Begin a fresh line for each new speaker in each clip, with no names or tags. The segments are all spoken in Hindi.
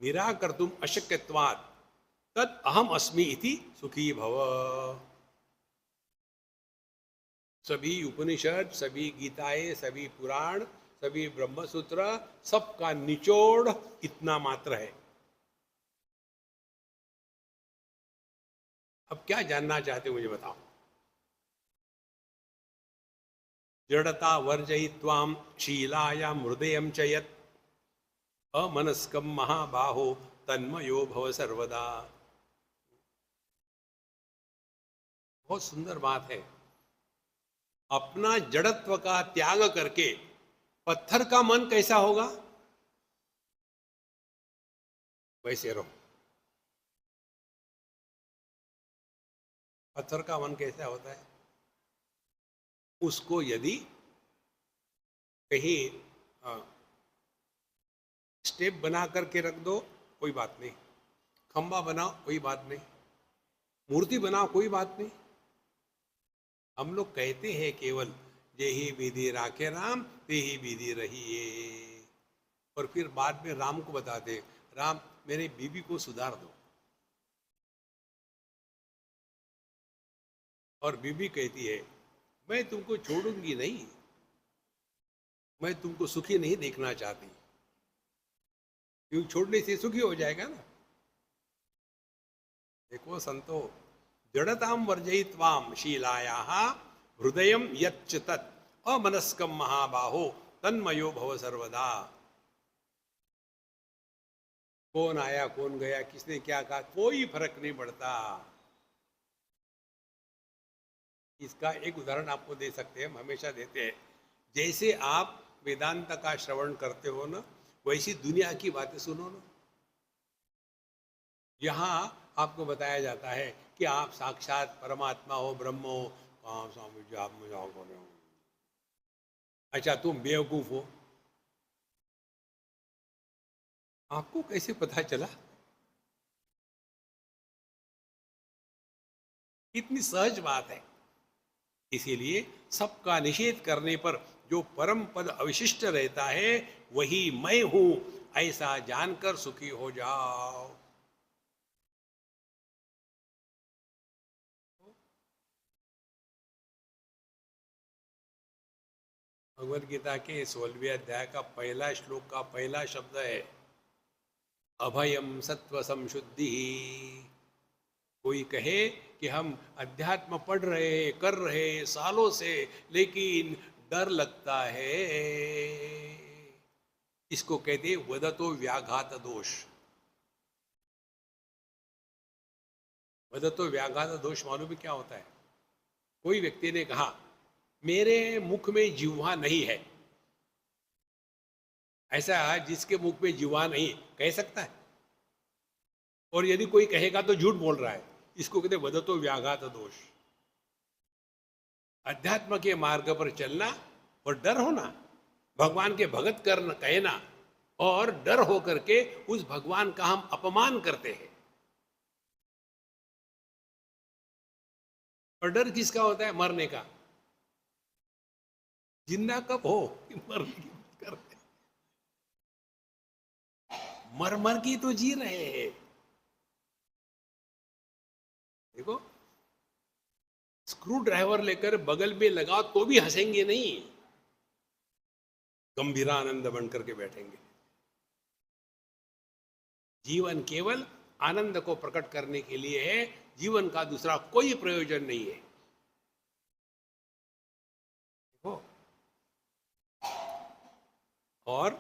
निराकर्तुम अशक्यत्वात् तत् अहम अस्मि इति सुखी भव। सभी उपनिषद, सभी गीताएं, सभी पुराण, सभी ब्रह्मसूत्र, सबका निचोड़ इतना मात्र है। अब क्या जानना चाहते हो मुझे बताओ। जड़ता वर्जयित्वाम शीलाया हृदयम च यत् अमनस्कम महाबाहो तन्मयो भव सर्वदा। बहुत सुंदर बात है। अपना जड़त्व का त्याग करके पत्थर का मन कैसा होगा, वैसे रहो। पत्थर का मन कैसा होता है, उसको यदि कहीं स्टेप बना करके रख दो कोई बात नहीं, खंबा बनाओ कोई बात नहीं, मूर्ति बनाओ कोई बात नहीं। हम लोग कहते हैं केवल जेहि विधि राखे राम तेहि विधि रहिए, और फिर बाद में राम को बताते राम मेरे बीबी को सुधार दो, और बीबी कहती है मैं तुमको छोड़ूंगी नहीं, मैं तुमको सुखी नहीं देखना चाहती, क्यों छोड़ने से सुखी हो जाएगा ना। देखो संतो, जड़ताम वर्जयित्वाम शीलायाः हृदयम यच्च तत् अमनस्कम महाबाहो तन्मयो भव सर्वदा। कौन आया कौन गया, किसने क्या कहा, कोई फर्क नहीं पड़ता। इसका एक उदाहरण आपको दे सकते हैं, हम हमेशा देते हैं। जैसे आप वेदांत का श्रवण करते हो ना, वैसी दुनिया की बातें सुनो ना। यहाँ आपको बताया जाता है कि आप साक्षात परमात्मा हो, ब्रह्म हो। कहाँ स्वामी जी आप मजाक कर रहे हो, अच्छा तुम बेवकूफ हो। आपको कैसे पता चला? कितनी सहज बात है। इसीलिए सबका निषेध करने पर जो परम पद अविशिष्ट रहता है वही मैं हूं, ऐसा जानकर सुखी हो जाओ। भगवद गीता के 16वें अध्याय का पहला श्लोक का पहला शब्द है अभयम सत्व संशुद्धि। कोई कहे कि हम अध्यात्म पढ़ रहे कर रहे सालों से, लेकिन डर लगता है, इसको कहते वदतो व्याघात दोष। वदतो व्याघात दोष मालूम है क्या होता है? कोई व्यक्ति ने कहा मेरे मुख में जिह्वा नहीं है। ऐसा जिसके मुख में जिह्वा नहीं कह सकता है? और यदि कोई कहेगा तो झूठ बोल रहा है। इसको कहते वदतो व्याघात दोष। अध्यात्म के मार्ग पर चलना और डर होना, भगवान के भगत करना कहना, और डर हो करके उस भगवान का हम अपमान करते हैं। और डर किसका होता है? मरने का। जिंदा कब हो कि मरने की बात कर रहे हैं। मर मर की तो जी रहे हैं। देखो, स्क्रू ड्राइवर लेकर बगल में लगाओ तो भी हंसेंगे नहीं, गंभीरानंद बनकर के बैठेंगे। जीवन केवल आनंद को प्रकट करने के लिए है, जीवन का दूसरा कोई प्रयोजन नहीं है। देखो, और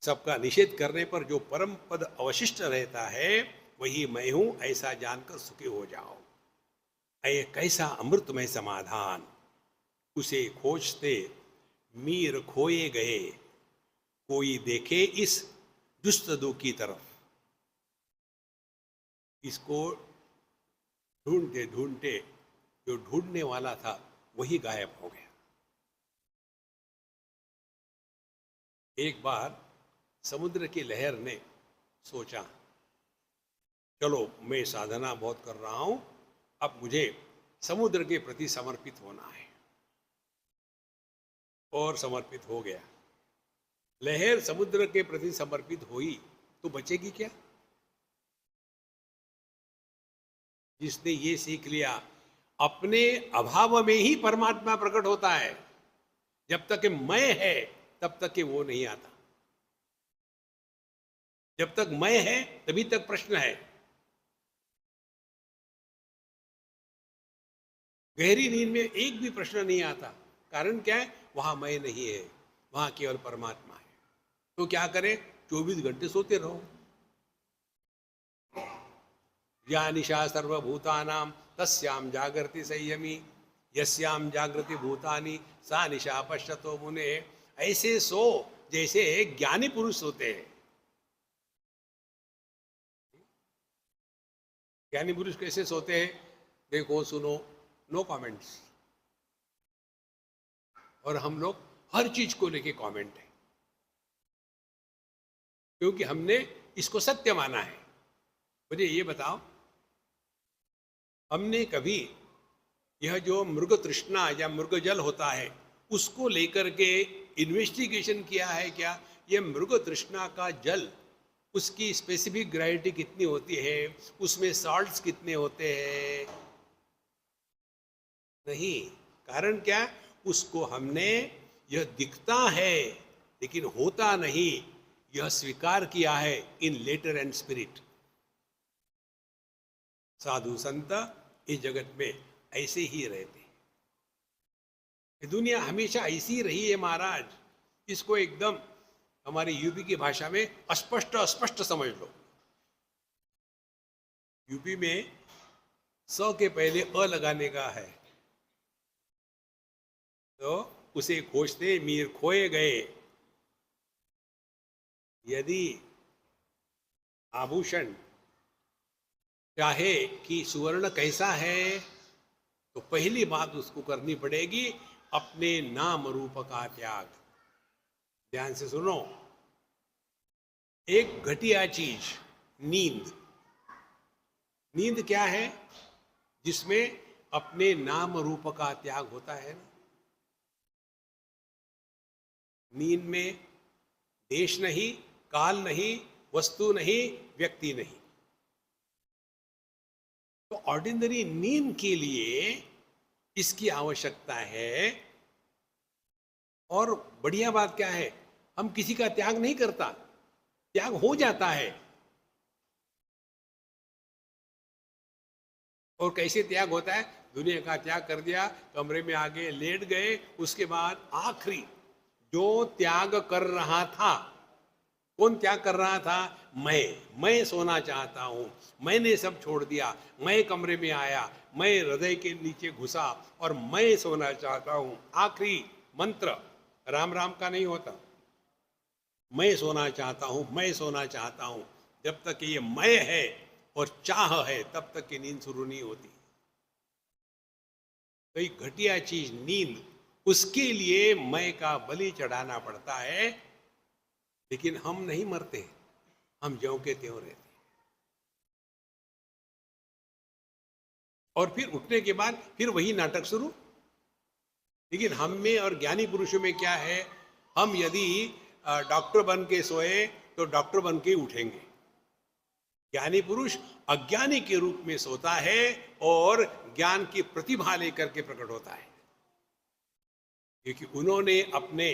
सबका निषेध करने पर जो परम पद अवशिष्ट रहता है वही मैं हूं, ऐसा जानकर सुखी हो जाओ। ऐ कैसा अमृतमय समाधान, उसे खोजते मीर खोए गए, कोई देखे इस जुस्तदू की तरफ। इसको ढूंढते ढूंढते जो ढूंढने वाला था वही गायब हो गया। एक बार समुद्र की लहर ने सोचा चलो मैं साधना बहुत कर रहा हूं, अब मुझे समुद्र के प्रति समर्पित होना है, और समर्पित हो गया। लहर समुद्र के प्रति समर्पित हुई तो बचेगी क्या? जिसने ये सीख लिया, अपने अभाव में ही परमात्मा प्रकट होता है। जब तक कि मैं है तब तक कि वो नहीं आता। जब तक मैं है तभी तक प्रश्न है। गहरी नींद में एक भी प्रश्न नहीं आता। कारण क्या है? वहां मैं नहीं है, वहां केवल परमात्मा है। तो क्या करें? 24 घंटे सोते रहो। या निशा सर्वभूतानां तस्याम जागृति संयमी यस्याम जागृति भूतानि सा निशा पश्यतो मुने। ऐसे सो जैसे ज्ञानी पुरुष सोते हैं। ज्ञानी पुरुष कैसे सोते हैं? देखो सुनो, नो कमेंट्स। और हम लोग हर चीज को लेके कमेंट है, क्योंकि हमने इसको सत्य माना है। मुझे ये बताओ, हमने कभी यह जो मृग तृष्णा या मृग जल होता है उसको लेकर के इन्वेस्टिगेशन किया है क्या? ये मृग तृष्णा का जल, उसकी स्पेसिफिक ग्रेविटी कितनी होती है, उसमें सॉल्ट्स कितने होते हैं? नहीं। कारण क्या? उसको हमने, यह दिखता है लेकिन होता नहीं, यह स्वीकार किया है इन लेटर एंड स्पिरिट। साधु संत इस जगत में ऐसे ही रहते। ये दुनिया हमेशा ऐसी रही है महाराज। इसको एकदम हमारी यूपी की भाषा में अस्पष्ट अस्पष्ट समझ लो। यूपी में स के पहले अ लगाने का है, तो उसे खोजते मीर खोए गए। यदि आभूषण चाहे कि सुवर्ण कैसा है, तो पहली बात उसको करनी पड़ेगी अपने नाम रूप का त्याग। ध्यान से सुनो, एक घटिया चीज नींद। नींद क्या है? जिसमें अपने नाम रूप का त्याग होता है ना। नींद में देश नहीं, काल नहीं, वस्तु नहीं, व्यक्ति नहीं। तो ऑर्डिनरी नींद के लिए इसकी आवश्यकता है। और बढ़िया बात क्या है? हम किसी का त्याग नहीं करता, त्याग हो जाता है। और कैसे त्याग होता है? दुनिया का त्याग कर दिया, कमरे में आगे लेट गए, उसके बाद आखिरी जो त्याग कर रहा था, कौन त्याग कर रहा था? मैं सोना चाहता हूं, मैंने सब छोड़ दिया, मैं कमरे में आया, मैं हृदय के नीचे घुसा और मैं सोना चाहता हूं। आखिरी मंत्र राम राम का नहीं होता, मैं सोना चाहता हूं, मैं सोना चाहता हूं। जब तक ये मैं है और चाह है तब तक की नींद शुरू नहीं होती। तो एक घटिया चीज नींद, उसके लिए मैं का बलि चढ़ाना पड़ता है। लेकिन हम नहीं मरते, हम ज्यों के त्यों रहते। और फिर उठने के बाद फिर वही नाटक शुरू। लेकिन हम में और ज्ञानी पुरुषों में क्या है? हम यदि डॉक्टर बन के सोए तो डॉक्टर बन के उठेंगे। ज्ञानी पुरुष अज्ञानी के रूप में सोता है और ज्ञान की प्रतिभा लेकर के प्रकट होता है, क्योंकि उन्होंने अपने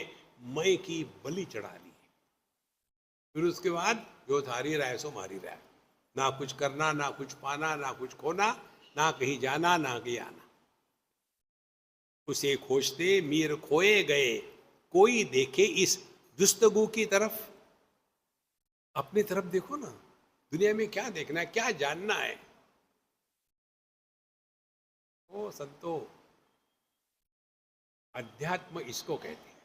मैं की बलि चढ़ा ली। फिर उसके बाद जो थारी रहा है सो मारी रहा है। ना कुछ करना, ना कुछ पाना, ना कुछ खोना, ना कहीं जाना, ना कहीं आना। उसे खोजते मीर खोए गए, कोई देखे इस दुस्तगु की तरफ। अपनी तरफ देखो ना, दुनिया में क्या देखना है, क्या जानना है? ओ संतो, अध्यात्म इसको कहते हैं।